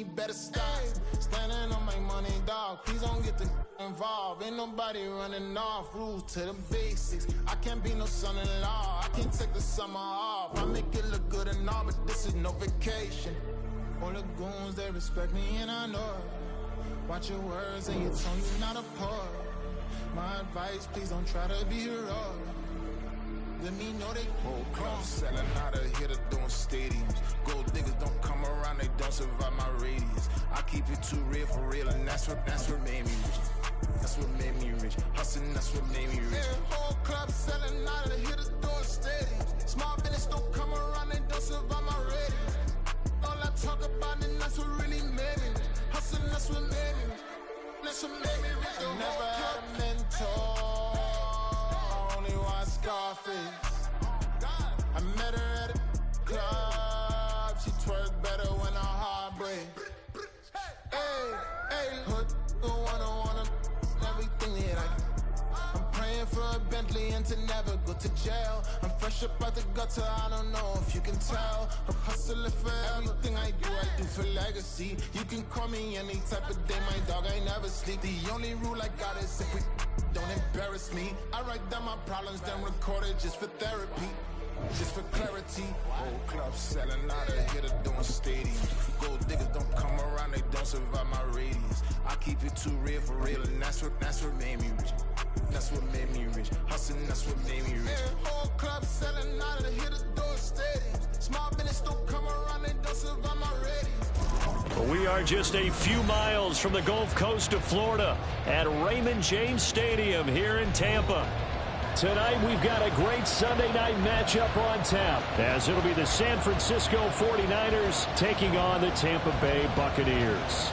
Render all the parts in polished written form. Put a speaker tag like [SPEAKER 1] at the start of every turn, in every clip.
[SPEAKER 1] he better stop. Standing on my money, dog. Please don't get the involved. Ain't nobody running off. Rules to the basics. I can't be no son-in-law. I can't take the summer off. I make it look good and all, but this is no vacation. All the goons, they respect me and I know it. Watch your words and your tongue, you're not a poet. My advice, please don't try to be heroic. Let me know they whole club selling out of here to doing stadiums. Gold diggers don't come around, they don't survive my radius. I keep it too real for real, and that's what made me rich. That's what made me rich. Hustling, that's what made me rich. Yeah, whole club selling out of here to doing stadiums. Small business don't come around, they don't survive my radius. All I talk about, and that's what really made me rich. Hustling, that's what made me rich. That's what made me rich. I never had a mentor. Only one Scarface. I met her at a club. She twerk better when her heart breaks. Hey, hood, wanna everything that I'm praying for a Bentley and to never go to jail. I'm fresh up out the gutter, I don't know if you can tell. I'm hustling for everything I do for legacy. You can call me any type of day, my dog, I never sleep. The only rule I got is if we don't embarrass me. I write down my problems, then record it just for therapy. Just for clarity. Whole club selling out of here to doing stadiums. Gold diggers don't come around, they don't survive my radius. I keep it too real for real, and that's what made me rich. That's what made me rich. Hustling, that's what made me rich. Yeah, whole club selling out of here to doing stadiums. Small business don't come around, they don't survive my radius.
[SPEAKER 2] We are just a few miles from the Gulf Coast of Florida at Raymond James Stadium here in Tampa. Tonight we've got a great Sunday night matchup on tap, as it'll be the San Francisco 49ers taking on the Tampa Bay Buccaneers.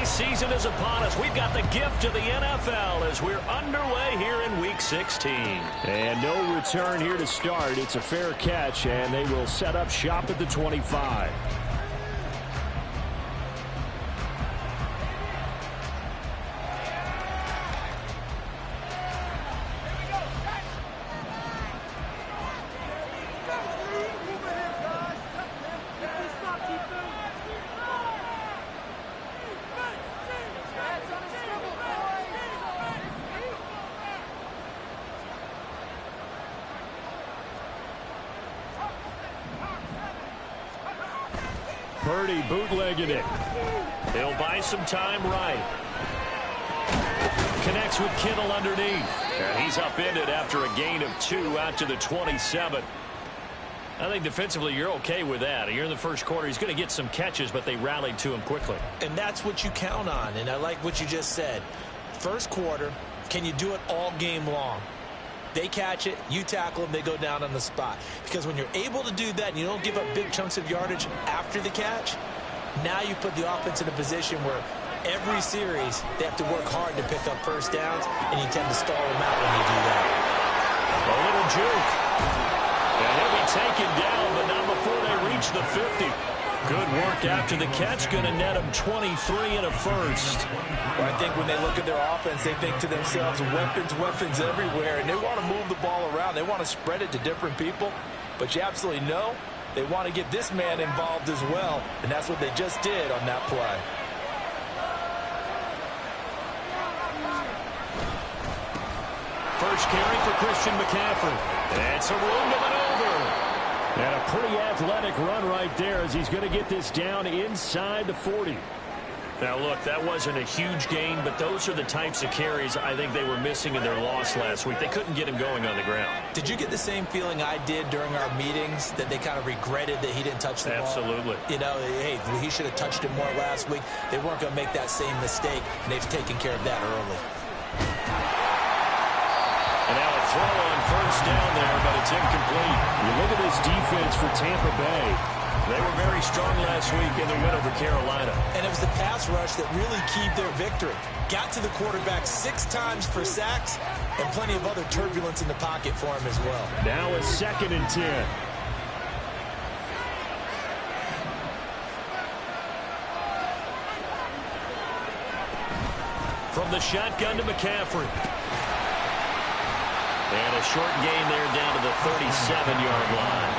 [SPEAKER 2] Season is upon us. We've got the gift of the NFL as we're underway here in Week 16. And no return here to start. It's a fair catch, and they will set up shop at the 25. Purdy bootlegging it. He'll buy some time right. Connects with Kittle underneath. And he's upended after a gain of 2 out to the 27. I think defensively you're okay with that. You're in the first quarter. He's going to get some catches, but they rallied to him quickly.
[SPEAKER 3] And that's what you count on. And I like what you just said. First quarter, can you do it all game long? They catch it, you tackle them, they go down on the spot. Because when you're able to do that and you don't give up big chunks of yardage after the catch, now you put the offense in a position where every series they have to work hard to pick up first downs, and you tend to stall them out when you do that.
[SPEAKER 2] A little juke. And he'll be taken down, but not before they reach the 50. Good work after the catch, going to net them 23 and a first.
[SPEAKER 3] Well, I think when they look at their offense, they think to themselves, weapons everywhere, and they want to move the ball around. They want to spread it to different people, but you absolutely know they want to get this man involved as well, and that's what they just did on that play.
[SPEAKER 2] First carry for Christian McCaffrey. And some room to maneuver. And a pretty athletic run right there as he's going to get this down inside the 40. Now, look, that wasn't a huge gain, but those are the types of carries I think they were missing in their loss last week. They couldn't get him going on the ground.
[SPEAKER 3] Did you get the same feeling I did during our meetings, that they kind of regretted that he didn't touch the ball?
[SPEAKER 2] Absolutely.
[SPEAKER 3] You know, hey, he should have touched it more last week. They weren't going to make that same mistake, and they've taken care of that early.
[SPEAKER 2] And now a throw on first down there, but it's incomplete. You look at this defense for Tampa Bay. They were very strong last week in the win over Carolina. And it was the pass rush that really keyed their victory. Got to the quarterback 6 times for sacks and plenty of other turbulence in the pocket for him as well. Now a 2nd and 10. From the shotgun to McCaffrey. And a short gain there down to the 37-yard line.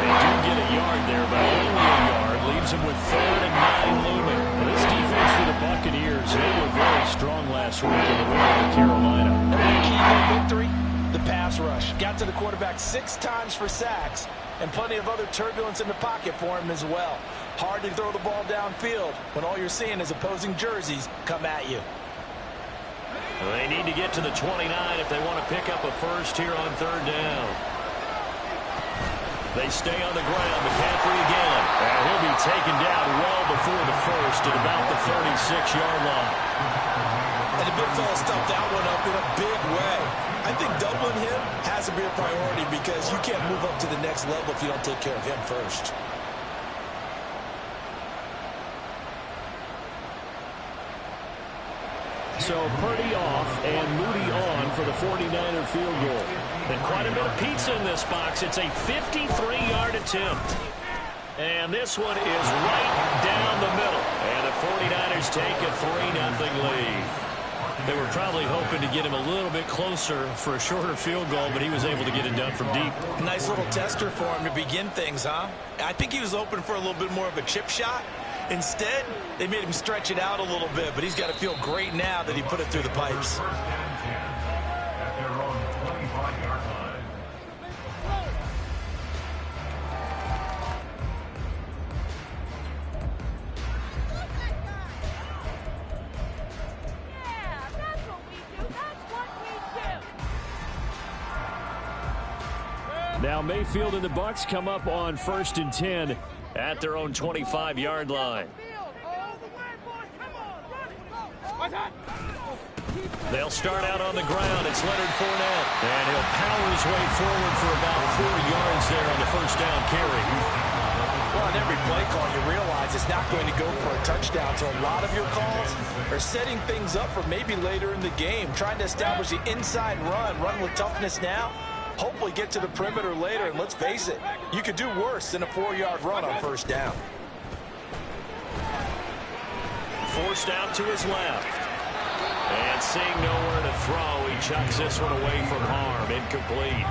[SPEAKER 2] They do get a yard there, but only a yard. Leaves them with 3rd and 9 looming. This defense for the Buccaneers, they were very strong last week in the win over Carolina.
[SPEAKER 3] And the key to victory, the pass rush. Got to the quarterback 6 times for sacks, and plenty of other turbulence in the pocket for him as well. Hard to throw the ball downfield when all you're seeing is opposing jerseys come at you.
[SPEAKER 2] They need to get to the 29 if they want to pick up a first here on 3rd down. They stay on the ground. McCaffrey again. And he'll be taken down well before the first at about the 36-yard line.
[SPEAKER 3] And the big fella stuffed that one up in a big way. I think doubling him has to be a priority because you can't move up to the next level if you don't take care of him first.
[SPEAKER 2] So Purdy off and Moody on for the 49er field goal. And quite a bit of pizza in this box. It's a 53-yard attempt. And this one is right down the middle. And the 49ers take a 3-0 lead. They were probably hoping to get him a little bit closer for a shorter field goal, but he was able to get it done from deep.
[SPEAKER 3] Nice little tester for him to begin things, huh? I think he was open for a little bit more of a chip shot. Instead, they made him stretch it out a little bit, but he's got to feel great now that he put it through the pipes.
[SPEAKER 2] Now Mayfield and the Bucs come up on 1st and 10 at their own 25-yard line. They'll start out on the ground. It's Leonard Fournette. And he'll power his way forward for about 4 yards there on the first down carry.
[SPEAKER 3] Well, on every play call, you realize it's not going to go for a touchdown. So a lot of your calls are setting things up for maybe later in the game, trying to establish the inside run with toughness now. Hopefully get to the perimeter later, and let's face it, you could do worse than a 4-yard run on first down.
[SPEAKER 2] Forced out to his left. And seeing nowhere to throw, he chucks this one away from harm. Incomplete.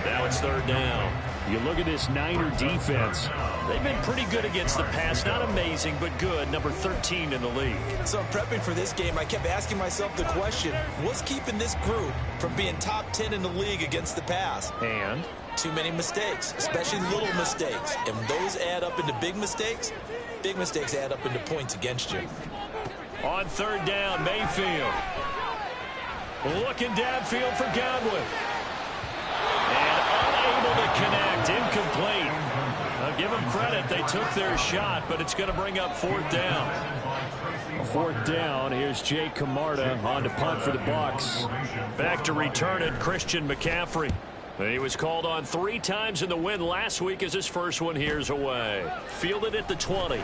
[SPEAKER 2] Now it's 3rd down. You look at this Niner defense. They've been pretty good against the pass. Not amazing, but good. Number 13 in the league.
[SPEAKER 3] So prepping for this game, I kept asking myself the question, what's keeping this group from being top 10 in the league against the pass?
[SPEAKER 2] And?
[SPEAKER 3] Too many mistakes, especially little mistakes. And when those add up into big mistakes add up into points against you.
[SPEAKER 2] On 3rd down, Mayfield. Looking downfield for Godwin. And unable to connect. Incomplete. I'll give them credit. They took their shot, but it's going to bring up 4th down. 4th down. Here's Jay Camarda on to punt for the Bucs. Back to return it, Christian McCaffrey. He was called on 3 times in the win last week as his first one here's away. Fielded at the 20.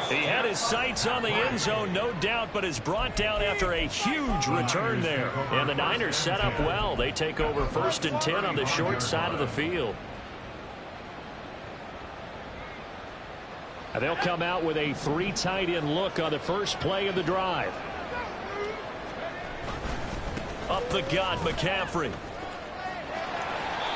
[SPEAKER 2] He had his sights on the end zone, no doubt, but is brought down after a huge return there. And the Niners set up well. They take over 1st and 10 on the short side of the field. And they'll come out with a 3 tight end look on the first play of the drive. Up the gut, McCaffrey.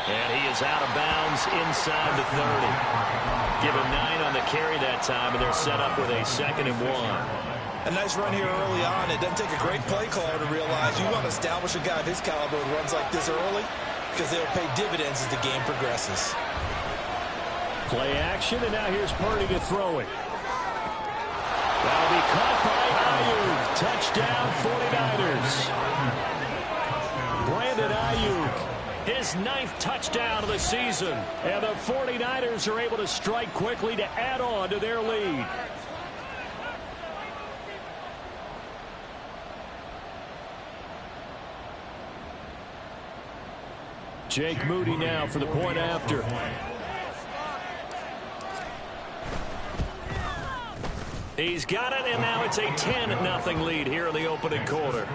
[SPEAKER 2] And he is out of bounds inside the 30. Give him 9 on the carry that time, and they're set up with a 2nd and 1.
[SPEAKER 3] A nice run here early on. It doesn't take a great play caller to realize you want to establish a guy of his caliber who runs like this early because they'll pay dividends as the game progresses.
[SPEAKER 2] Play action, and now here's Purdy to throw it. That'll be caught by Ayuk. Touchdown, 49ers. Brandon Ayuk. His 9th touchdown of the season. And the 49ers are able to strike quickly to add on to their lead. Jake Moody now for the point after. He's got it, and now it's a 10-0 lead here in the opening quarter.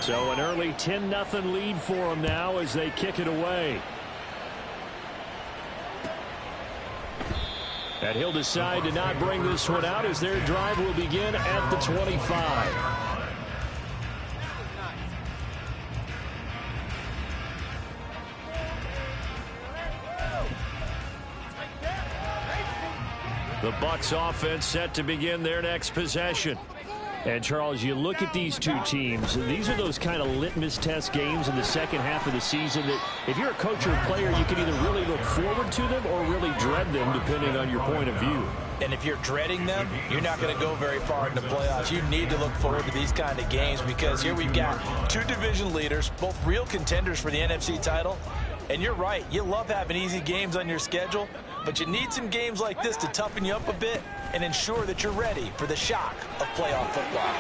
[SPEAKER 2] So an early 10-0 lead for them now as they kick it away. And he'll decide to not bring this one out as their drive will begin at the 25. The Bucs offense set to begin their next possession. And, Charles, you look at these two teams, these are those kind of litmus test games in the second half of the season that if you're a coach or a player, you can either really look forward to them or really dread them, depending on your point of view.
[SPEAKER 3] And if you're dreading them, you're not going to go very far in the playoffs. You need to look forward to these kind of games because here we've got two division leaders, both real contenders for the NFC title. And you're right, you love having easy games on your schedule, but you need some games like this to toughen you up a bit and ensure that you're ready for the shock of playoff football.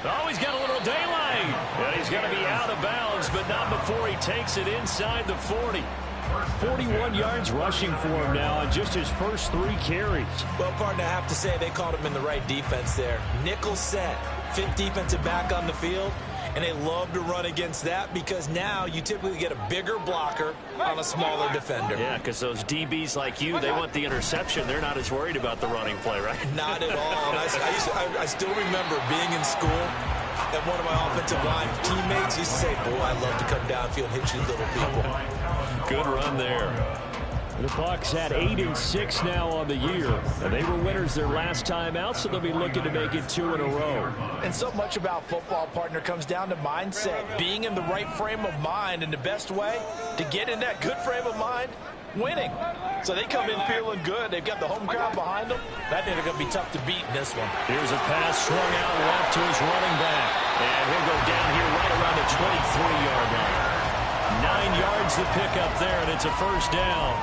[SPEAKER 2] Oh, he's got a little daylight. And he's going to be out of bounds, but not before he takes it inside the 40. 41 yards rushing for him now on just his first 3 carries.
[SPEAKER 3] Well, partner, I have to say they called him in the right defense there. Nickel set, 5th defensive back on the field. And they love to run against that because now you typically get a bigger blocker on a smaller defender.
[SPEAKER 2] Yeah, because those DBs like you, they want the interception. They're not as worried about the running play, right?
[SPEAKER 3] Not at all. And I still remember being in school and one of my offensive line teammates used to say, boy, I love to come downfield and hit you little people.
[SPEAKER 2] Good run there. The Bucs had 8-6 now on the year, and they were winners their last time out, so they'll be looking to make it 2 in a row.
[SPEAKER 3] And so much about football, partner, comes down to mindset, being in the right frame of mind, and the best way to get in that good frame of mind, winning. So they come in feeling good. They've got the home crowd behind them. I think they're going to be tough to beat in this one.
[SPEAKER 2] Here's a pass swung out left to his running back, and he'll go down here right around the 23-yard line. 9 yards to pick up there, and it's a first down.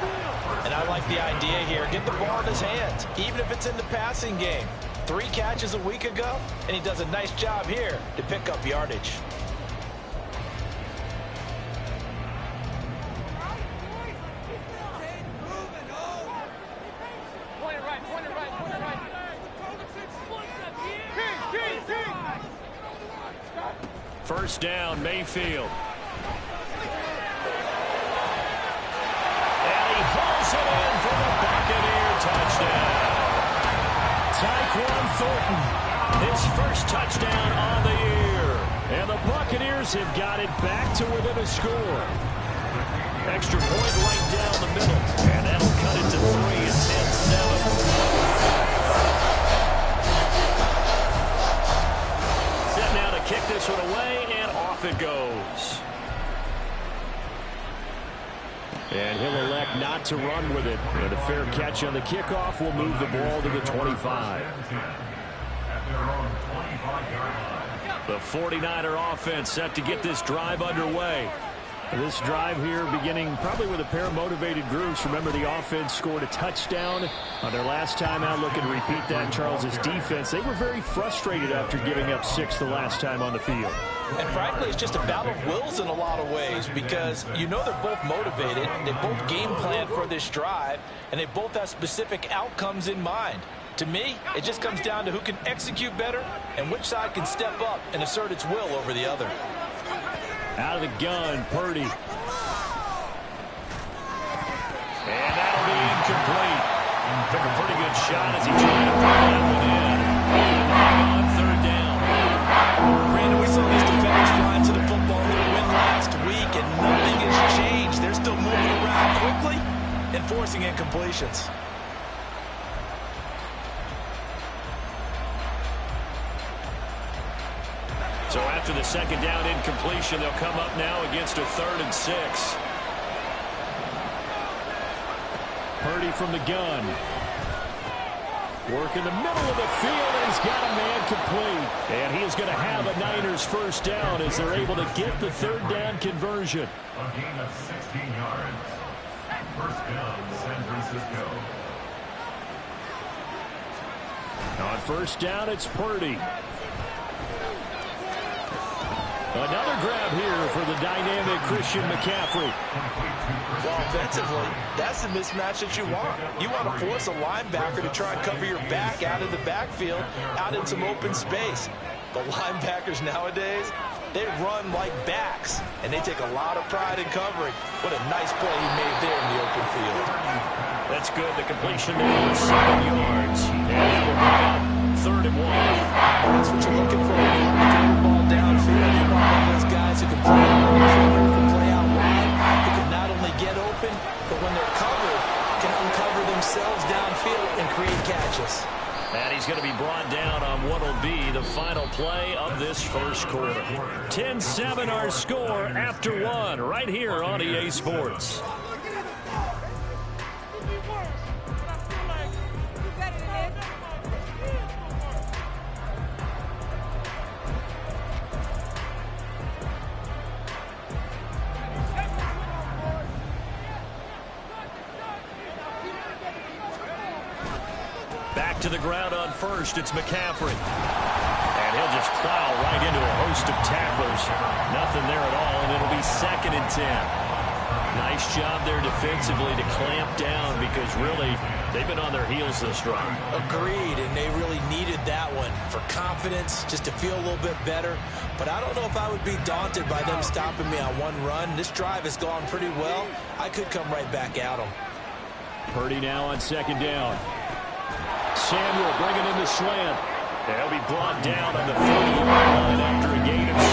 [SPEAKER 3] And I like the idea here. Get the ball in his hands, even if it's in the passing game. 3 catches a week ago, and he does a nice job here to pick up yardage.
[SPEAKER 2] First down, Mayfield. It in for the Buccaneer touchdown. Tyquan Thornton, his first touchdown on the year. And the Buccaneers have got it back to within a score. Extra point right down the middle. And that'll cut it to 3 and 10-7. Set now to kick this one away, and off it goes. And he'll elect not to run with it. And a fair catch on the kickoff will move the ball to the 25. The 49er offense set to get this drive underway. This drive here beginning probably with a pair of motivated groups. Remember, the offense scored a touchdown on their last time out. Looking to repeat that. Charles's defense, they were very frustrated after giving up 6 the last time on the field.
[SPEAKER 3] And frankly, it's just a battle of wills in a lot of ways because you know they're both motivated. They both game plan for this drive, and they both have specific outcomes in mind. To me, it just comes down to who can execute better and which side can step up and assert its will over the other.
[SPEAKER 2] Out of the gun, Purdy. And that'll be incomplete. Took a pretty good shot as he tried to put that one in. On 3rd down.
[SPEAKER 3] Brandon, we saw these defenders flying to the football with a win last week, and nothing has changed. They're still moving around quickly and forcing incompletions.
[SPEAKER 2] So after the second down incompletion, they'll come up now against a 3rd and 6. Purdy from the gun. Work in the middle of the field, and he's got a man complete. And he is going to have a Niners first down as they're able to get the 3rd down conversion.
[SPEAKER 4] A gain of 16 yards. First down, San Francisco.
[SPEAKER 2] On first down, it's Purdy. Another grab here for the dynamic Christian McCaffrey.
[SPEAKER 3] Well, offensively, that's the mismatch that you want. You want to force a linebacker to try and cover your back out of the backfield, out in some open space. But linebackers nowadays, they run like backs, and they take a lot of pride in covering. What a nice play he made there in the open field.
[SPEAKER 2] That's good. The completion there for 7 yards. And it will bring up 3rd and 1.
[SPEAKER 3] That's what you're looking for when you want to throw the ball downfield. You want one of those guys who can play out on the field, who can play out wide, who can not only get open, but when they're covered, can uncover themselves downfield and create catches.
[SPEAKER 2] And he's going to be brought down on what will be the final play of this first quarter. 10-7 our score after 1 right here on EA Sports. Back to the ground on first, it's McCaffrey. And he'll just plow right into a host of tacklers. Nothing there at all, and it'll be 2nd and 10. Nice job there defensively to clamp down because really they've been on their heels this drive.
[SPEAKER 3] Agreed, and they really needed that one for confidence, just to feel a little bit better. But I don't know if I would be daunted by them stopping me on one run. This drive has gone pretty well. I could come right back at them.
[SPEAKER 2] Purdy now on 2nd down. Samuel bringing in the slant. They'll be brought down on the 30-yard line after a gain of 6.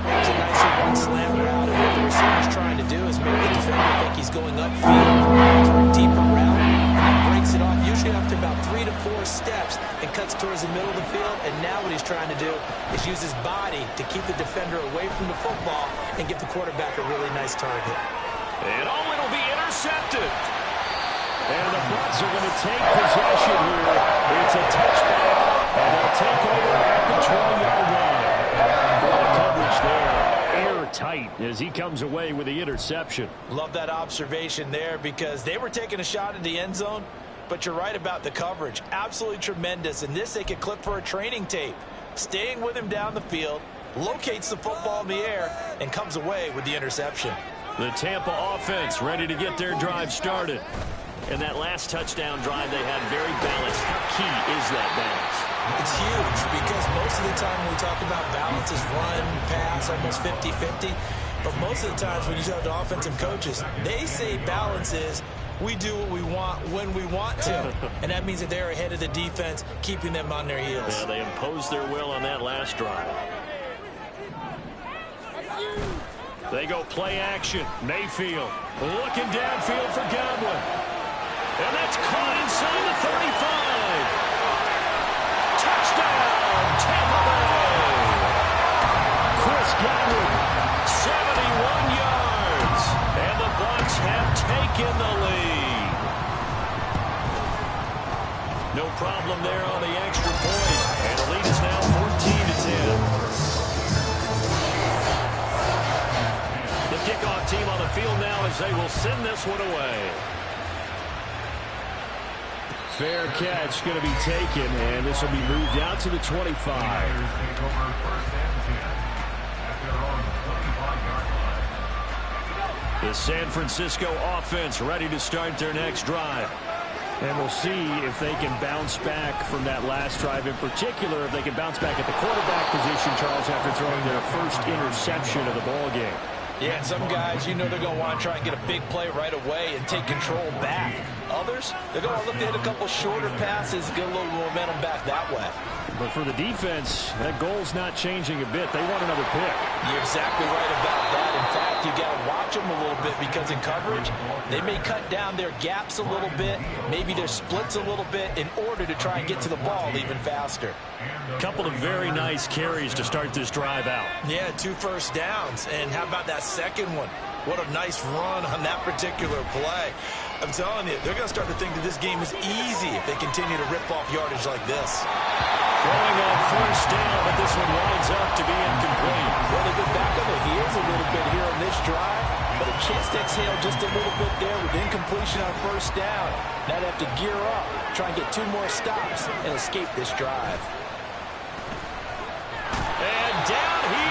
[SPEAKER 3] It's a nice one slant route, and what the receiver's trying to do is make the defender think he's going upfield for a deeper route, and he breaks it off, usually after about 3 to 4 steps, and cuts towards the middle of the field. And now what he's trying to do is use his body to keep the defender away from the football and give the quarterback a really nice target.
[SPEAKER 2] And it'll be intercepted. And the Bucs are going to take possession here. It's a touchback, and they'll take over at the 20-yard line. The coverage there, airtight as he comes away with the interception.
[SPEAKER 3] Love that observation there because they were taking a shot at the end zone, but you're right about the coverage. Absolutely tremendous. And this they could clip for a training tape. Staying with him down the field, locates the football in the air, and comes away with the interception.
[SPEAKER 2] The Tampa offense ready to get their drive started. And that last touchdown drive they had very balanced. How key is that balance?
[SPEAKER 3] It's huge because most of the time when we talk about balance is run, pass, almost 50-50. But most of the times when you talk to offensive coaches, they say balance is we do what we want when we want to. And that means that they're ahead of the defense, keeping them on their heels.
[SPEAKER 2] Yeah, they imposed their will on that last drive. They go play action. Mayfield looking downfield for Godwin. And that's caught inside the 35. Touchdown, Tampa Bay. Chris Godwin, 71 yards. And the Bucs have taken the lead. No problem there on the extra point. And the lead is now 14-10. The kickoff team on the field now as they will send this one away. Fair catch going to be taken, and this will be moved out to the 25. The San Francisco offense ready to start their next drive. And we'll see if they can bounce back from that last drive. In particular, if they can bounce back at the quarterback position, Charles, after throwing their first interception of the ball game.
[SPEAKER 3] Yeah, and some guys, you know they're going to want to try and get a big play right away and take control back. Others, they're going to look to hit a couple shorter passes, get a little momentum back that way.
[SPEAKER 2] But for the defense, that goal's not changing a bit. They want another pick.
[SPEAKER 3] You're exactly right about that. In fact, you got to watch them a little bit because in coverage, they may cut down their gaps a little bit, maybe their splits a little bit in order to try and get to the ball even faster.
[SPEAKER 2] Couple of very nice carries to start this drive out.
[SPEAKER 3] Yeah, 2 first downs. And how about that second one? What a nice run on that particular play. I'm telling you, they're going to start to think that this game is easy if they continue to rip off yardage like this.
[SPEAKER 2] Throwing on first down, but this one winds up to be incomplete.
[SPEAKER 3] Well, they've been back on their heels a little bit here on this drive, but a chance to exhale just a little bit there with incompletion on first down. Now they have to gear up, try and get 2 more stops, and escape this drive.
[SPEAKER 2] And down he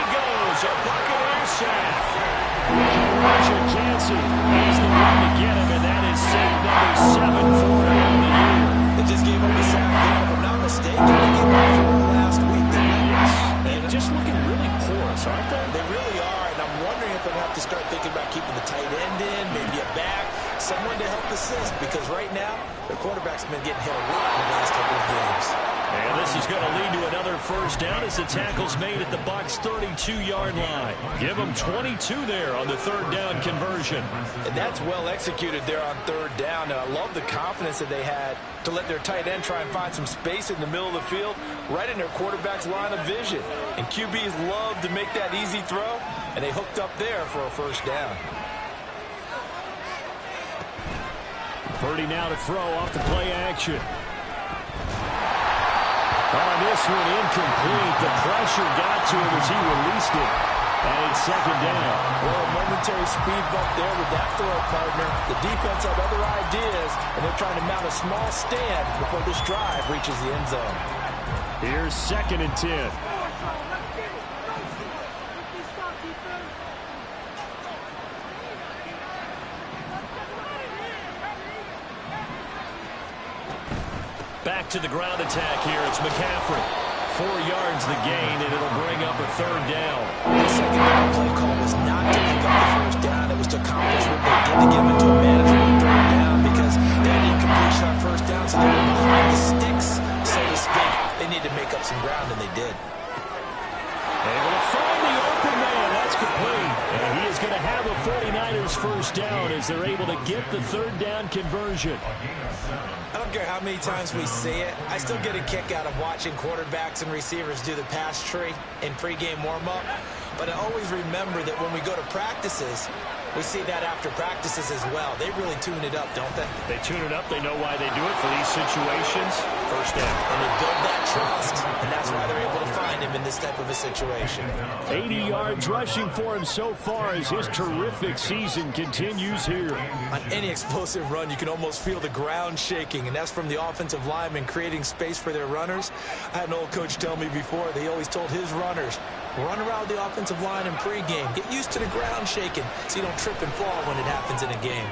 [SPEAKER 2] Conversion Kansas is the one to get him, and that is sack number 7 for him on the year.
[SPEAKER 3] They just gave up a sack there, if I'm not mistaken. They gave up 4 last week, didn't they?
[SPEAKER 2] Yes. And just looking really porous, aren't they?
[SPEAKER 3] They really are, and I'm wondering if they'll have to start thinking about keeping the tight end in, maybe a back, someone to help assist, because right now, their quarterback's been getting hit a lot in the last couple of games.
[SPEAKER 2] And this is going to lead to another first down as the tackle's made at the Bucs' 32-yard line. Give them 22 there on the third down conversion.
[SPEAKER 3] And that's well executed there on third down. And I love the confidence that they had to let their tight end try and find some space in the middle of the field, right in their quarterback's line of vision. And QBs love to make that easy throw, and they hooked up there for a first down.
[SPEAKER 2] Purdy now to throw off the play action. On this one, incomplete. The pressure got to him as he released it. And it's second down.
[SPEAKER 3] Well, a momentary speed bump there with that throw partner. The defense had other ideas, and they're trying to mount a small stand before this drive reaches the end zone.
[SPEAKER 2] Here's 2nd and 10. Back to the ground attack here. It's McCaffrey. 4 yards the gain, and it'll bring up a third down.
[SPEAKER 3] The second down play call was not to pick up the first down. It was to accomplish what they did to get them into a manageable third down, because they had incompletion on first down, so they were behind the sticks, so to speak. They needed to make up some ground, and they did.
[SPEAKER 2] Able to find the open man. That's complete. And he is going to have a 49ers first down as they're able to get the third down conversion.
[SPEAKER 3] I don't care how many times we see it. I still get a kick out of watching quarterbacks and receivers do the pass tree in pregame warm-up. But I always remember that when we go to practices, we see that after practices as well. They really tune it up, don't they?
[SPEAKER 2] They tune it up. They know why they do it for these situations. First down.
[SPEAKER 3] And they build that trust, and that's why they're able to find him in this type of a situation.
[SPEAKER 2] 80 yards rushing for him so far as his terrific season continues here.
[SPEAKER 3] On any explosive run, you can almost feel the ground shaking, and that's from the offensive linemen creating space for their runners. I had an old coach tell me before, they always told his runners, run around the offensive line in pregame. Get used to the ground shaking so you don't trip and fall when it happens in a game.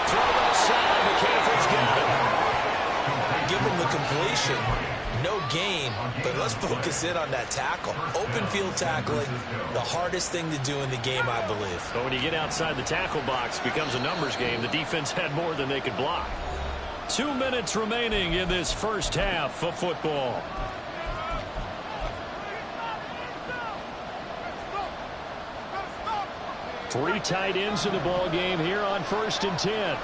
[SPEAKER 2] Throw outside. McCaffrey's got it.
[SPEAKER 3] Give him the completion. No gain, but let's focus in on that tackle. Open field tackling, the hardest thing to do in the game, I believe.
[SPEAKER 2] But when you get outside the tackle box, it becomes a numbers game. The defense had more than they could block. 2 minutes remaining in this first half of football. Three tight ends in the ball game here on 1st and 10.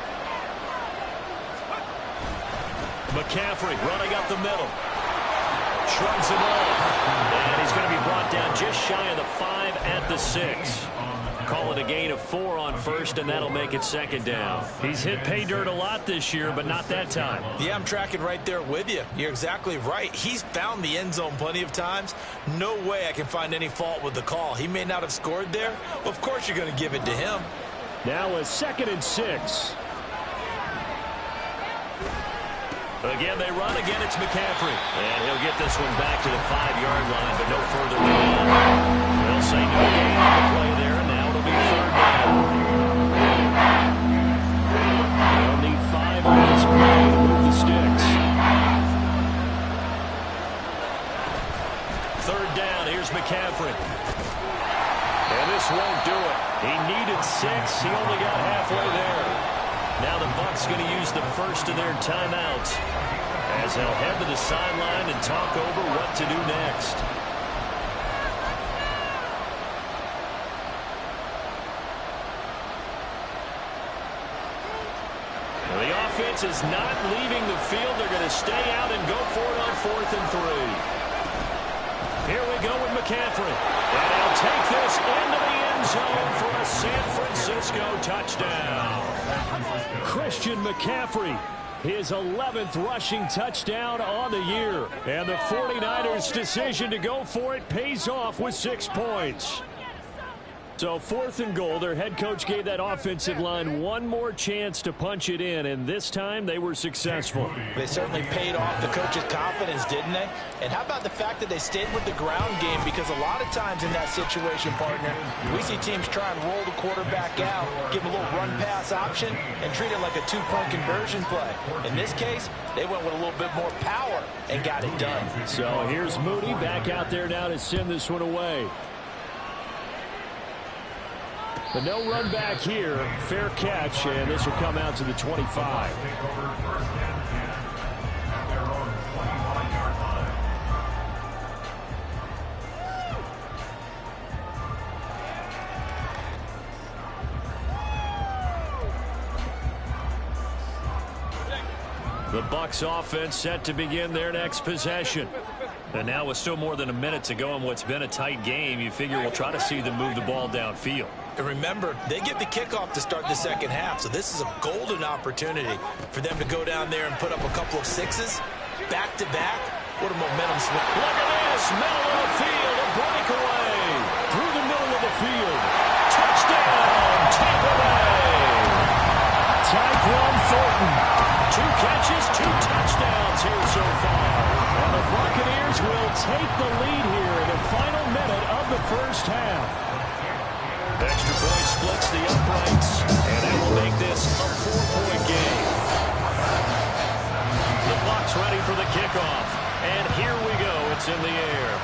[SPEAKER 2] McCaffrey running up the middle. Shrugs him off. And he's going to be brought down just shy of the 5 at the 6. Call it a gain of 4 on 1st, and that'll make it 2nd down. He's hit pay dirt a lot this year, but not that time.
[SPEAKER 3] Yeah, I'm tracking right there with you. You're exactly right. He's found the end zone plenty of times. No way I can find any fault with the call. He may not have scored there, but of course you're going to give it to him.
[SPEAKER 2] Now a 2nd and 6. Again, they run. Again, it's McCaffrey. And he'll get this one back to the 5-yard line, but no further than that. They'll say no gain on the play there, and now it'll be 3rd down. They'll need 5 on this play to move the sticks. 3rd down. Here's McCaffrey. And this won't do it. He needed 6. He only got halfway there. Now the Bucs going to use the first of their timeouts as they'll head to the sideline and talk over what to do next. The offense is not leaving the field. They're going to stay out and go for it on 4th and 3. Here we go with McCaffrey. And he'll take this into the end zone for a San Francisco touchdown. Christian McCaffrey, his 11th rushing touchdown on the year. And the 49ers' decision to go for it pays off with 6 points. So 4th and goal. Their head coach gave that offensive line one more chance to punch it in, and this time they were successful.
[SPEAKER 3] They certainly paid off the coach's confidence, didn't they? And how about the fact that they stayed with the ground game? Because a lot of times in that situation, partner, we see teams try and roll the quarterback out, give him a little run-pass option, and treat it like a two-point conversion play. In this case, they went with a little bit more power and got it done.
[SPEAKER 2] So here's Moody back out there now to send this one away. But no run back here. Fair catch, and this will come out to the 25. The Bucs offense set to begin their next possession. And now with still more than a minute to go in what's been a tight game, you figure we'll try to see them move the ball downfield.
[SPEAKER 3] And remember, they get the kickoff to start the second half, so this is a golden opportunity for them to go down there and put up a couple of sixes back-to-back. What a momentum swing.
[SPEAKER 2] Look at this, middle of the field, a breakaway through the middle of the field. Touchdown, Tampa Bay. Tyquan Thornton, 2 catches, 2 touchdowns here so far. And the Buccaneers will take the lead here in the final minute of the first half. Extra point splits the uprights, and that will make this a 4-point game. The Bucs ready for the kickoff, and here we go. It's in the air.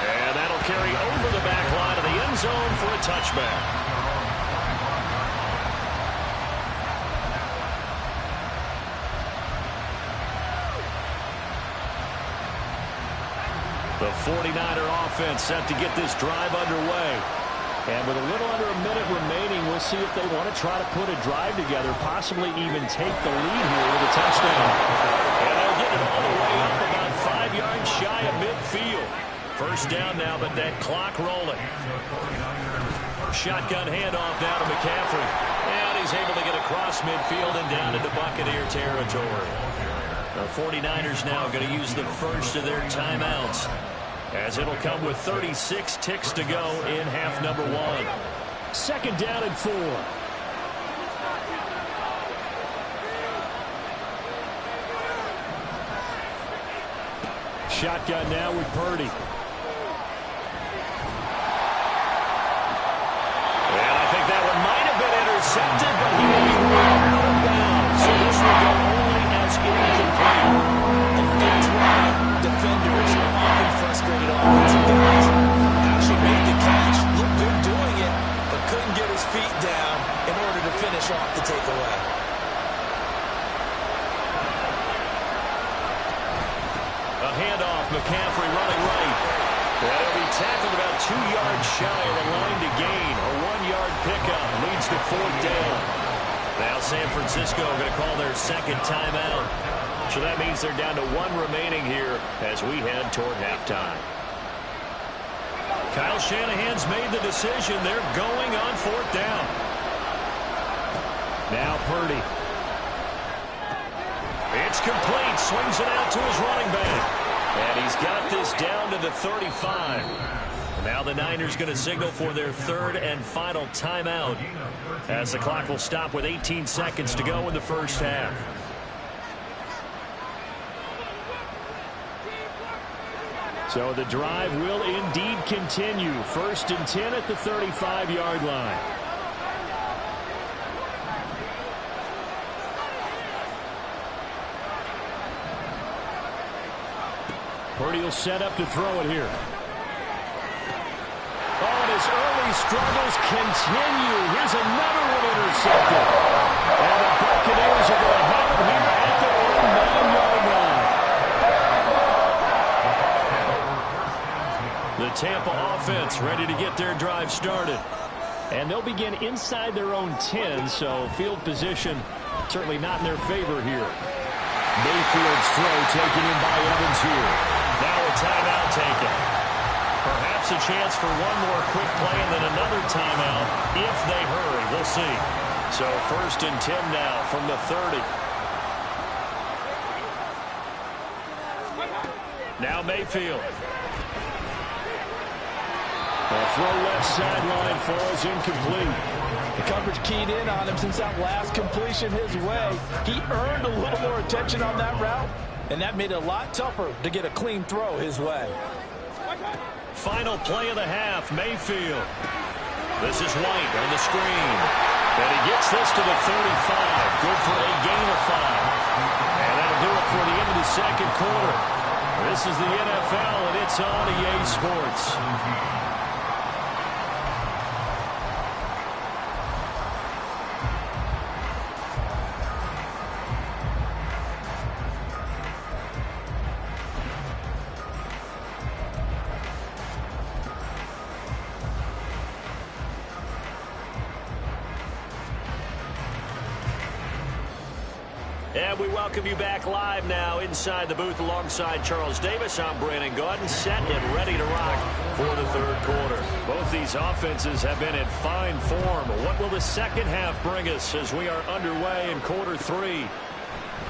[SPEAKER 2] And that'll carry over the back line of the end zone for a touchback. The 49er offense set to get this drive underway. And with a little under a minute remaining, we'll see if they want to try to put a drive together, possibly even take the lead here with a touchdown. And they'll get it all the way up about 5 yards shy of midfield. First down now, but that clock rolling. Shotgun handoff now to McCaffrey. And he's able to get across midfield and down into Buccaneer territory. The 49ers now going to use the first of their timeouts, as it'll come with 36 ticks to go in half number 1. Second down and 4. Shotgun now with Purdy. And I think that one might have been intercepted, but he will be right out of bounds. So this will go only as incomplete.
[SPEAKER 3] And that's why defenders are often frustrated offensive guys. Actually made the catch, looked good doing it, but couldn't get his feet down in order to finish off the takeaway.
[SPEAKER 2] A handoff, McCaffrey running right. And he'll be tackled about 2 yards shy of the line to gain. A 1-yard pickup leads to 4th down. Now San Francisco going to call their second timeout. So that means they're down to 1 remaining here as we head toward halftime. Kyle Shanahan's made the decision. They're going on 4th down. Now Purdy. It's complete. Swings it out to his running back. And he's got this down to the 35. Now the Niners going to signal for their 3rd and final timeout, as the clock will stop with 18 seconds to go in the first half. So the drive will indeed continue. 1st and 10 at the 35-yard line. Purdy will set up to throw it here. Oh, and his early struggles continue. Here's another one intercepted. And the Buccaneers are going to have it here at their own 9-yard line. The Tampa offense ready to get their drive started. And they'll begin inside their own 10, so field position certainly not in their favor here. Mayfield's throw taken in by Evans here. Now a timeout taken. Perhaps a chance for one more quick play and then another timeout if they hurry. We'll see. So 1st and 10 now from the 30. Now Mayfield. Throw left sideline falls incomplete.
[SPEAKER 3] The coverage keyed in on him since that last completion his way. He earned a little more attention on that route, and that made it a lot tougher to get a clean throw his way.
[SPEAKER 2] Final play of the half, Mayfield. This is White on the screen. And he gets this to the 35. Good for a gain of 5. And that'll do it for the end of the second quarter. This is the NFL, and it's on EA Sports. And we welcome you back live now inside the booth alongside Charles Davis. I'm Brandon Gaudin, set and ready to rock for the third quarter. Both these offenses have been in fine form. What will the second half bring us as we are underway in quarter 3?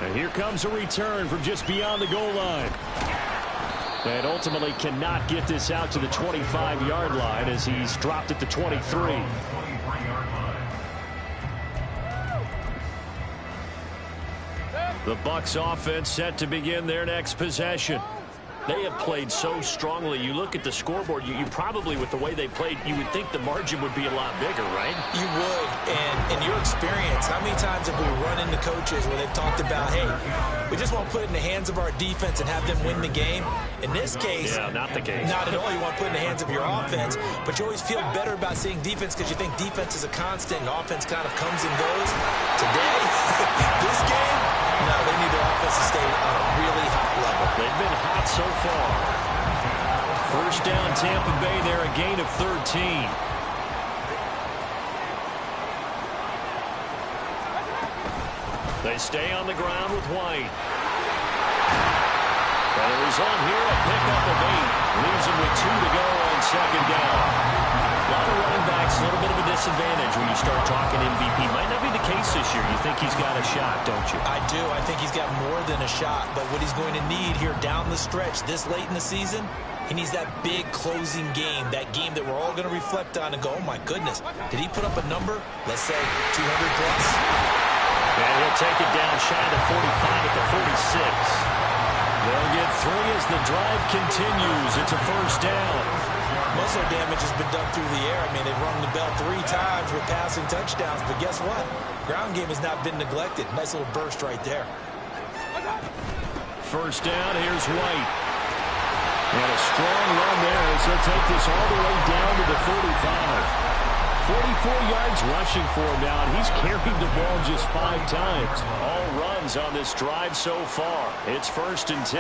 [SPEAKER 2] And here comes a return from just beyond the goal line. And ultimately cannot get this out to the 25-yard line as he's dropped at the 23. The Bucs offense set to begin their next possession. They have played so strongly. You look at the scoreboard, you probably, with the way they played, you would think the margin would be a lot bigger, right? You would. And in your experience, how many times have we run into coaches where they've talked about, hey, we just want to put it in the hands of our defense and have them win the game? In this case, yeah, not the case. Not at all. You want to put it in the hands of your offense, but you always feel better about seeing defense because you think defense is a constant and offense kind of comes and goes. Today, this game, no, they need their offense to stay on a really hot level. They've been hot so far. First down, Tampa Bay there, a gain of 13. They stay on the ground with White. And the result here, a pickup of 8. Leaves him with 2 to go on second down. A lot of running backs, a little bit of a disadvantage when you start talking MVP. Might not be the case this year. You think he's got a shot, don't you? I do. I think he's got more than a shot. But what he's going to need here down the stretch this late in the season, he needs that big closing game, that game that we're all going to reflect on and go, oh, my goodness, did he put up a number, let's say 200 plus? And he'll take it down shy of 45 at the 46. They'll get 3 as the drive continues. It's a first down. Most of their damage has been done through the air. I mean, they've rung the bell 3 times with passing touchdowns, but guess what? Ground game has not been neglected. Nice little burst right there. First down, here's White. And a strong run there as he'll take this all the way down to the 45. 44 yards rushing for him now, and he's carried the ball just 5 times. All runs on this drive so far. It's first and 10.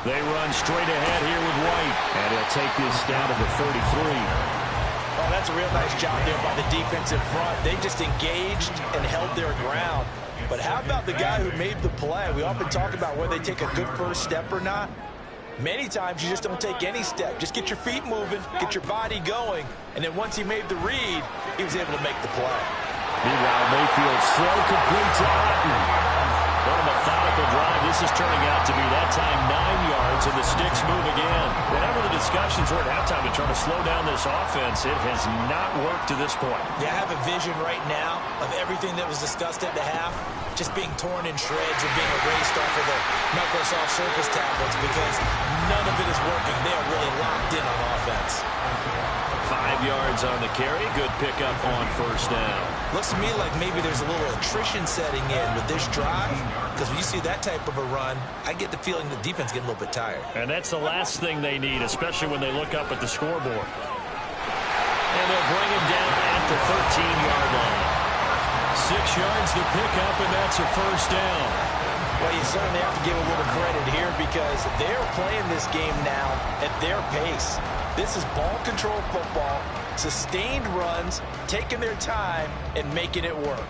[SPEAKER 2] They run straight ahead here with White, and he'll take this down to the 33. Oh, that's a real nice job there by the defensive front. They just engaged and held their ground. But how about the guy who made the play? We often talk about whether they take a good first step or not. Many times you just don't take any step. Just get your feet moving, get your body going, and then once he made the read, he was able to make the play. Meanwhile, Mayfield's throw complete to Otten. What a methodical drive. This is turning out to be that time 9 yards, and the sticks move again. Whenever the discussions were at halftime to try to slow down this offense, it has not worked to this point. Yeah, I have a vision right now of everything that was discussed at the half just being torn in shreds or being erased off of the Microsoft Surface tablets because none of it is working. They are really locked in on offense. 5 yards on the carry. Good pickup on first down. Looks to me like maybe there's a little attrition setting in with this drive because when you see that type of a run, I get the feeling the defense getting a little bit tired. And that's the last thing they need, especially when they look up at the scoreboard. And they'll bring him down at the 13-yard line. 6 yards to pick up, and that's a first down. Well, you certainly have to give a little credit here because they're playing this game now at their pace. This is ball control football, sustained runs, taking their time, and making it work.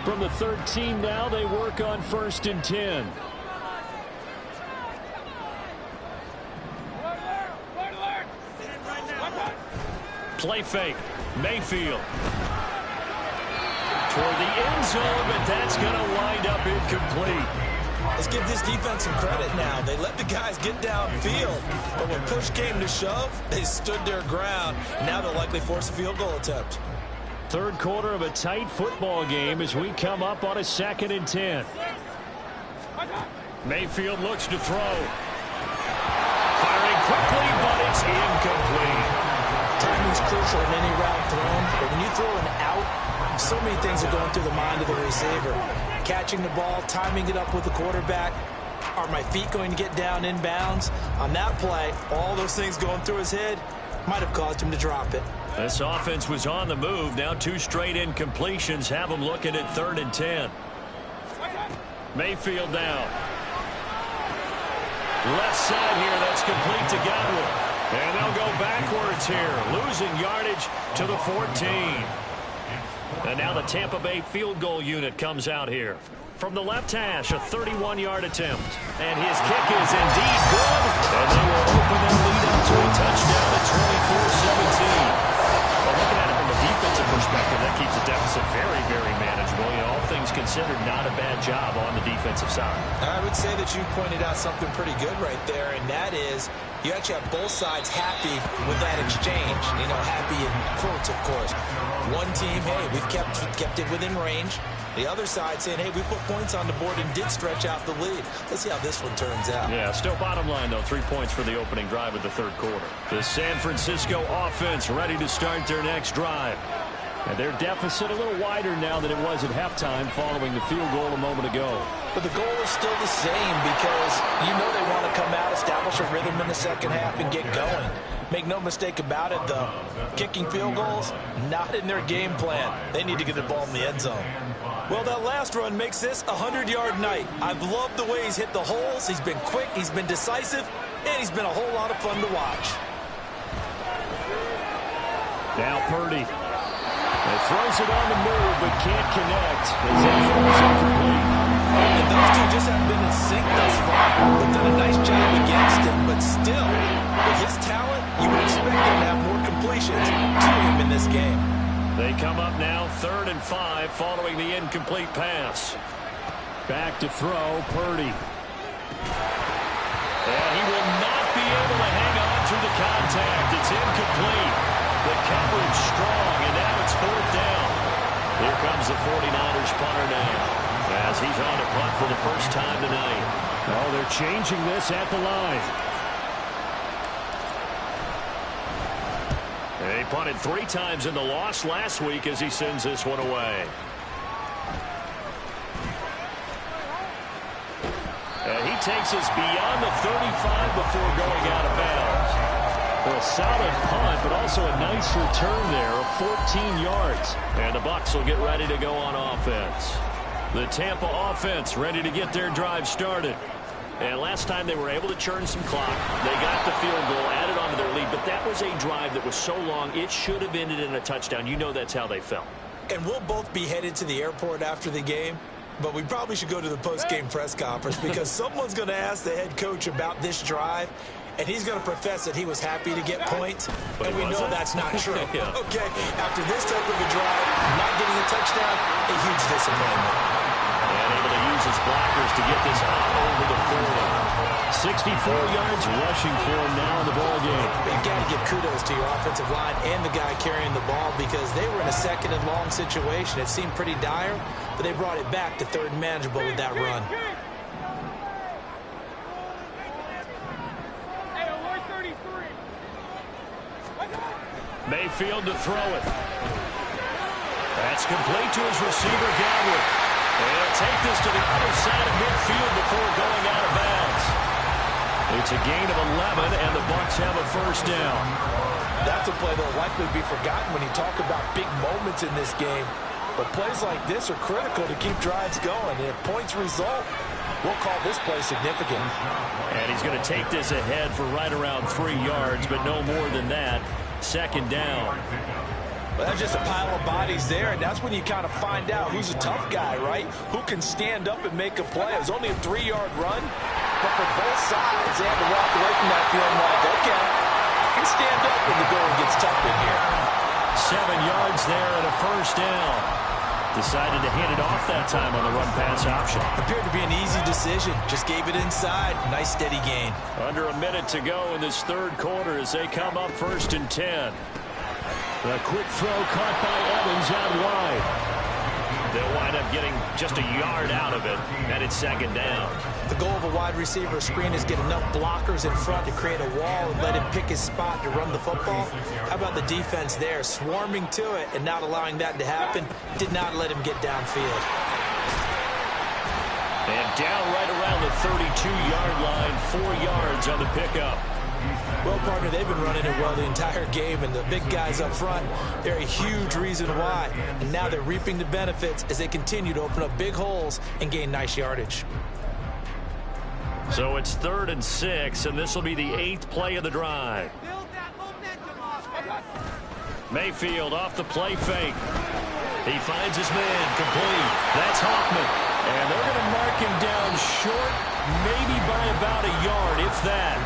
[SPEAKER 2] From the 13 now, they work on first and 10. Play fake. Mayfield. Toward the end zone, but that's going to wind up incomplete.
[SPEAKER 3] Let's give this defense some credit now. They let the guys get downfield, but when push came to shove, they stood their ground, and now they'll likely force a field goal attempt.
[SPEAKER 2] Third quarter of a tight football game as we come up on a 2nd and 10. Mayfield looks to throw. Firing quickly, but it's incomplete.
[SPEAKER 3] Timing's crucial in any route thrown, but when you throw an out, so many things are going through the mind of the receiver. Catching the ball, timing it up with the quarterback. Are my feet going to get down inbounds? On that play, all those things going through his head might have caused him to drop it.
[SPEAKER 2] This offense was on the move. Now 2 straight incompletions have them looking at 3rd and 10. Mayfield down. Left side here, that's complete to Godwin. And they'll go backwards here, losing yardage to the 14. And now the Tampa Bay field goal unit comes out here. From the left hash, a 31-yard attempt. And his kick is indeed good. And they will open their lead up to a touchdown at 24-17. Well, looking at it from a defensive perspective, that keeps the deficit very, very manageable. You know, all things considered, not a bad job on the defensive side. I would say that you pointed out something pretty good right there, and that is you actually have both sides happy with that exchange. You know, happy in quotes, of course. One team, hey, we've kept it within range. The other side saying, hey, we put points on the board and did stretch out the lead. Let's see how this one turns out. Yeah, still bottom line, though, 3 points for the opening drive of the third quarter. The San Francisco offense ready to start their next drive. And their deficit a little wider now than it was at halftime following the field goal a moment ago.
[SPEAKER 3] But the goal is still the same because you know they want to come out, establish a rhythm in the second half, and get going. Make no mistake about it, though. Kicking field goals, not in their game plan. They need to get the ball in the end zone. Well, that last run makes this a 100-yard night. I've loved the way he's hit the holes. He's been quick, he's been decisive, and he's been a whole lot of fun to watch.
[SPEAKER 2] Now Purdy. He throws it on the move, but can't connect. His efforts incomplete.
[SPEAKER 3] And those two just haven't been in sync thus far. They've done a nice job against him, but still, with his talent, you would expect him to have more completions to him in this game.
[SPEAKER 2] They come up now 3rd and 5 following the incomplete pass. Back to throw, Purdy. And he will not be able to hang on through the contact. It's incomplete. The coverage strong, and now it's 4th down. Here comes the 49ers punter now, as he's on to punt for the first time tonight. Oh, they're changing this at the line. He punted 3 times in the loss last week as he sends this one away. And he takes us beyond the 35 before going out of bounds. For a solid punt, but also a nice return there of 14 yards. And the Bucs will get ready to go on offense. The Tampa offense ready to get their drive started. And last time they were able to churn some clock. They got the field goal, added on to their lead, but that was a drive that was so long, it should have ended in a touchdown. You know that's how they felt.
[SPEAKER 3] And we'll both be headed to the airport after the game, but we probably should go to the post-game press conference because someone's going to ask the head coach about this drive, and he's going to profess that he was happy to get points, and we know that's not true.
[SPEAKER 2] Yeah.
[SPEAKER 3] Okay, after this type of a drive, not getting a touchdown, a huge disappointment.
[SPEAKER 2] And able to use his blockers to get this out over the 40. 64 yards rushing for him now in the ball game.
[SPEAKER 3] You've got to give kudos to your offensive line and the guy carrying the ball because they were in a 2nd and long situation. It seemed pretty dire, but they brought it back to 3rd and manageable with that run.
[SPEAKER 2] Mayfield to throw it. That's complete to his receiver, Godwin. And he'll take this to the other side of midfield before going out of bounds. It's a gain of 11, and the Bucs have a 1st down.
[SPEAKER 3] That's a play that will likely be forgotten when you talk about big moments in this game. But plays like this are critical to keep drives going. And if points result, we'll call this play significant.
[SPEAKER 2] And he's going to take this ahead for right around 3 yards, but no more than that. 2nd down.
[SPEAKER 3] Well, that's just a pile of bodies there, and that's when you kind of find out who's a tough guy, right? Who can stand up and make a play. It was only a 3-yard run, but for both sides, they had to walk away from that feeling like, okay, I can stand up when the going gets tough in here.
[SPEAKER 2] 7 yards there and a 1st down. Decided to hand it off that time on the run-pass option.
[SPEAKER 3] Appeared to be an easy decision. Just gave it inside. Nice steady gain.
[SPEAKER 2] Under a minute to go in this third quarter as they come up 1st and 10. A quick throw caught by Evans out wide. They'll wind up getting just a yard out of it, and it's 2nd down.
[SPEAKER 3] The goal of a wide receiver screen is get enough blockers in front to create a wall and let him pick his spot to run the football. How about the defense there, swarming to it and not allowing that to happen? Did not let him get downfield.
[SPEAKER 2] And down right around the 32-yard line, 4 yards on the pickup.
[SPEAKER 3] Well, partner, they've been running it well the entire game, and the big guys up front, they're a huge reason why. And now they're reaping the benefits as they continue to open up big holes and gain nice yardage.
[SPEAKER 2] So it's 3rd and 6, and this will be the 8th play of the drive. Mayfield off the play fake. He finds his man, complete. That's Hoffman. And they're going to mark him down short, maybe by about a yard, if that.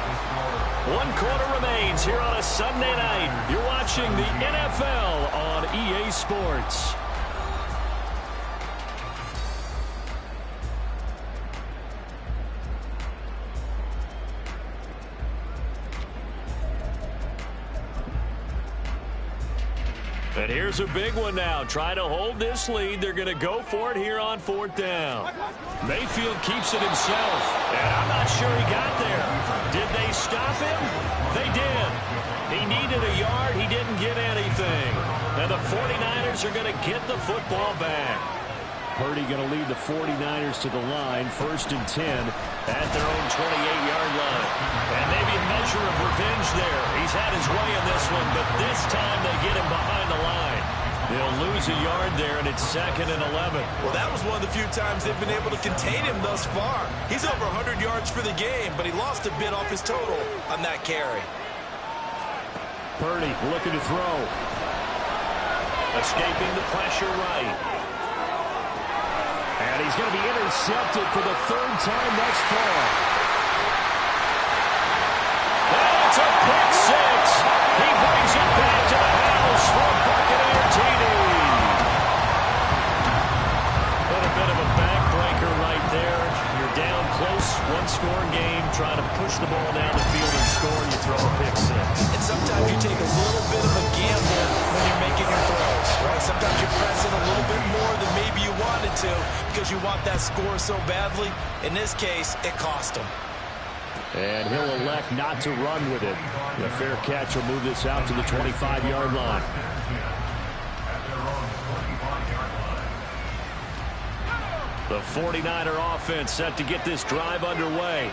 [SPEAKER 2] 1 quarter remains here on a Sunday night. You're watching the NFL on EA Sports. And here's a big one now. Try to hold this lead. They're going to go for it here on 4th down. Mayfield keeps it himself. And I'm not sure he got there. Did they stop him? They did. He needed a yard. He didn't get anything. And the 49ers are going to get the football back. Purdy going to lead the 49ers to the line. 1st and 10 at their own 28-yard line. And maybe a measure of revenge there. He's had his way in this one, but this time they get him behind the line. They'll lose a yard there, and it's 2nd and 11.
[SPEAKER 3] Well, that was one of the few times they've been able to contain him thus far. He's over 100 yards for the game, but he lost a bit off his total on that carry.
[SPEAKER 2] Purdy looking to throw. Escaping the pressure right. And he's going to be intercepted for the 3rd time thus far. That's a pick 6. He brings it back to the house for a Buccaneer TD. A bit of a backbreaker right there. You're down close, 1-score game, trying to push the ball down the field and score, and you throw a pick 6.
[SPEAKER 3] And sometimes you take a little bit of a gamble when you're making your throws, right? Sometimes you press it a little bit more than maybe you wanted to because you want that score so badly. In this case, it cost him.
[SPEAKER 2] And he'll elect not to run with it. The fair catch will move this out to the 25-yard line. The 49er offense set to get this drive underway.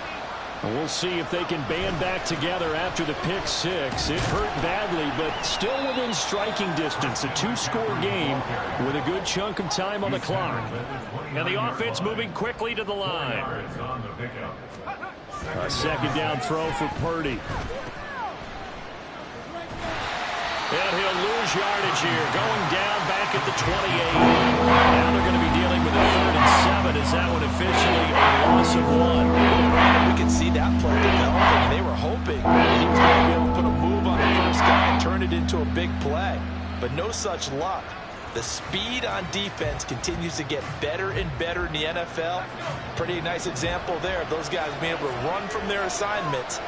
[SPEAKER 2] And we'll see if they can band back together after the pick 6. It hurt badly, but still within striking distance. A 2-score game with a good chunk of time on the clock. And the offense moving quickly to the line. A 2nd down throw for Purdy. And he'll lose yardage here. Going down back at the 28. Now they're going to be dealing with a 3rd and 7. Is that one officially a loss of 1?
[SPEAKER 3] We can see that play developing. They were hoping that he was going to be able to put a move on the first guy and turn it into a big play. But no such luck. The speed on defense continues to get better and better in the NFL. Pretty nice example there of those guys being able to run from their assignments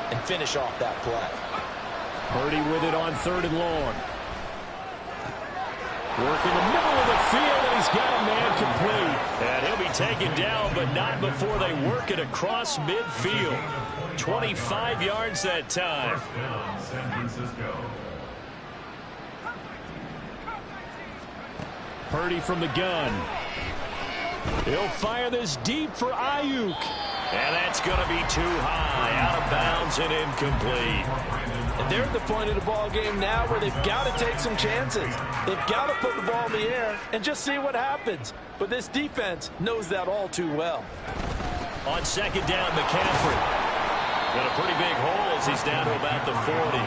[SPEAKER 3] and finish off that play.
[SPEAKER 2] Purdy with it on 3rd and long. Working the middle of the field, and he's got a man complete. And he'll be taken down, but not before they work it across midfield. 25 yards that time. Purdy from the gun. He'll fire this deep for Ayuk. And that's going to be too high. Out of bounds and incomplete.
[SPEAKER 3] And they're at the point of the ball game now where they've got to take some chances. They've got to put the ball in the air and just see what happens. But this defense knows that all too well.
[SPEAKER 2] On 2nd down, McCaffrey. Got a pretty big hole as he's down to about the 40.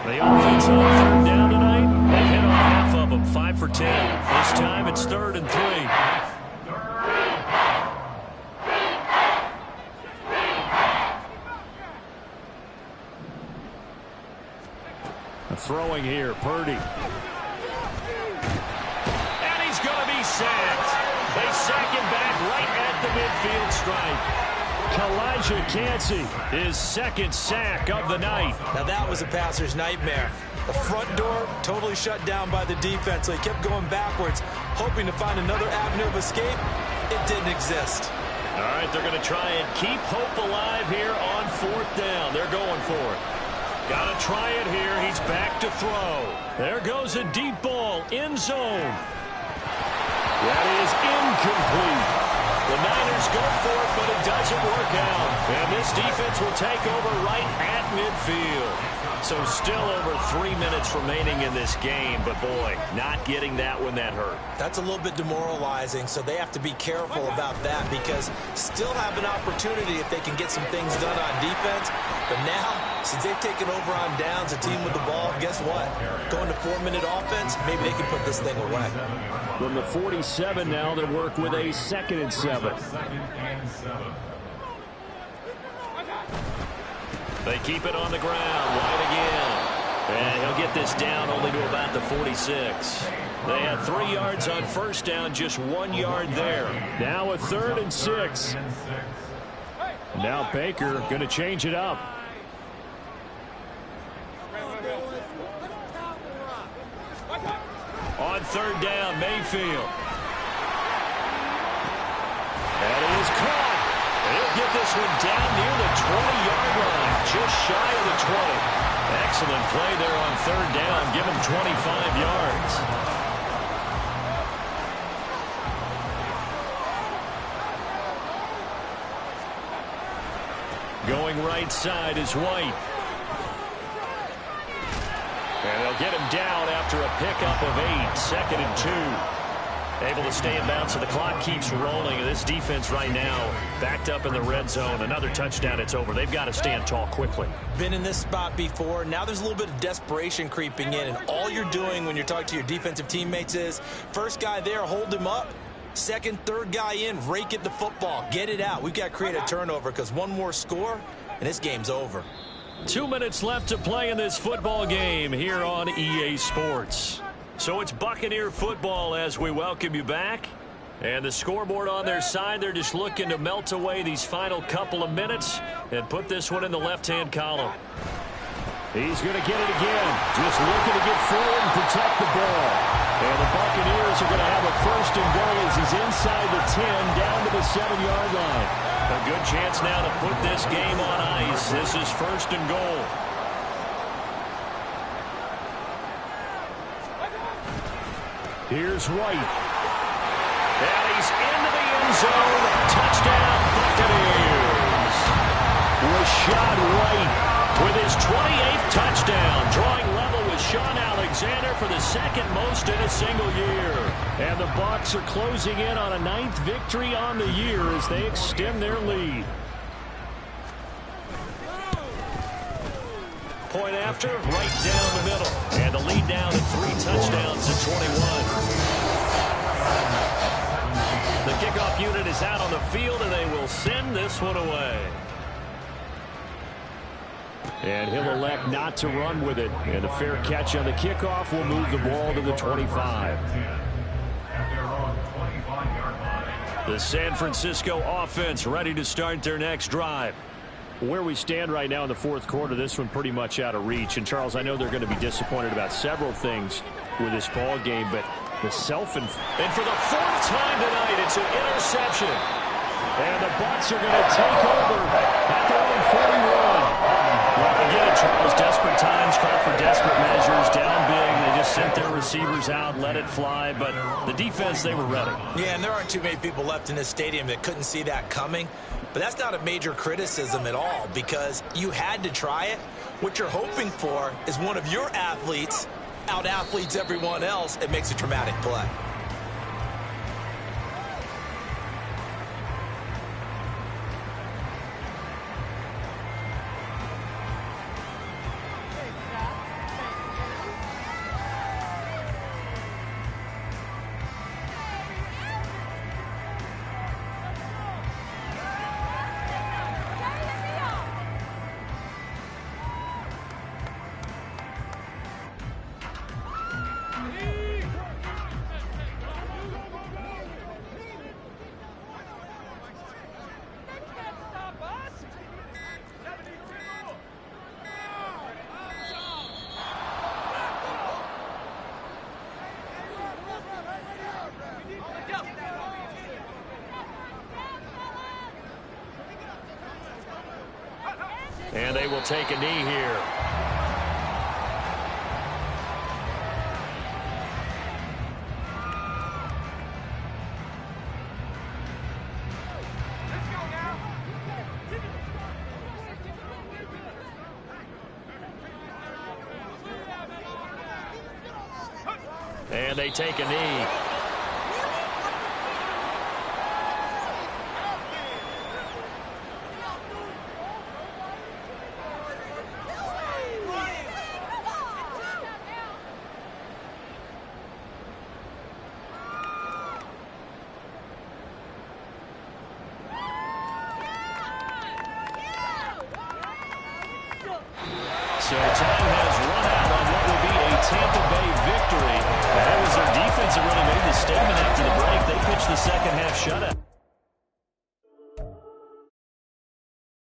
[SPEAKER 2] The offense on 3rd down tonight, they've hit on half of them, 5 for 10. This time it's 3rd and 3. Throwing here, Purdy. And he's going to be sacked. They sack him back right at the midfield stripe. Kalijah Cansey, his second sack of the night.
[SPEAKER 3] Now that was a passer's nightmare. The front door totally shut down by the defense, so he kept going backwards, hoping to find another avenue of escape. It didn't exist.
[SPEAKER 2] All right, they're going to try and keep hope alive here on fourth down. They're going for it. Got to try it here. He's back to throw. There goes a deep ball, end zone. That is incomplete. The Niners go for it, but it doesn't work out. And this defense will take over right at midfield. So still over 3 minutes remaining in this game, but boy, not getting that when that hurt.
[SPEAKER 3] That's a little bit demoralizing, so they have to be careful about that because still have an opportunity if they can get some things done on defense. But now, since they've taken over on downs, a team with the ball, guess what? Going to 4-minute offense, maybe they can put this thing away.
[SPEAKER 2] From the 47 now, they work with a 2nd and 7. They keep it on the ground, wide again. And he'll get this down only to about the 46. They had 3 yards on first down, just 1 yard there. Now a 3rd and 6. Now Baker going to change it up. On 3rd down, Mayfield. That is caught. He'll get this one down near the 20-yard line, just shy of the 20. Excellent play there on 3rd down. Give him 25 yards. Going right side is White. And they'll get him down after a pickup of 8, 2nd and 2. Able to stay in bounds, so the clock keeps rolling. And this defense right now backed up in the red zone. Another touchdown, it's over. They've got to stand tall quickly.
[SPEAKER 3] Been in this spot before. Now there's a little bit of desperation creeping in. And all you're doing when you're talking to your defensive teammates is, first guy there, hold him up. Second, third guy in, rake at the football. Get it out. We've got to create a turnover because one more score, and this game's over.
[SPEAKER 2] 2 minutes left to play in this football game here on EA Sports. So it's Buccaneer football as we welcome you back. And the scoreboard on their side, they're just looking to melt away these final couple of minutes and put this one in the left-hand column. He's going to get it again. Just looking to get forward and protect the ball. And the Buccaneers are going to have a 1st and goal as he's inside the 10 down to the 7-yard line. A good chance now to put this game on ice. This is 1st and goal. Here's White. And he's into the end zone. Touchdown, Buccaneers. Rashad White with his 28th touchdown, drawing level with Sean Alexander for the 2nd most in a single year. And the Bucs are closing in on a 9th victory on the year as they extend their lead. Point after, right down the middle. And the lead down to 3 touchdowns to 21. The kickoff unit is out on the field, and they will send this one away. And he'll elect not to run with it. And a fair catch on the kickoff will move the ball to the 25. The San Francisco offense ready to start their next drive. Where we stand right now in the 4th quarter, this one pretty much out of reach. And, Charles, I know they're going to be disappointed about several things with this ball game, but the and for the 4th time tonight, it's an interception. And the Bucs are going to take over at their own 41. Well, again, Charles, desperate times call for desperate measures. Down big, they just sent their receivers out, let it fly. But the defense, they were ready.
[SPEAKER 3] Yeah, and there aren't too many people left in this stadium that couldn't see that coming. But that's not a major criticism at all because you had to try it. What you're hoping for is one of your athletes out-athletes everyone else and makes a dramatic play.
[SPEAKER 2] Bay will take a knee here. And they take a knee. So time has run out on what will be a Tampa Bay victory. That was their defense that really made the statement after the break. They pitched the second half shutout.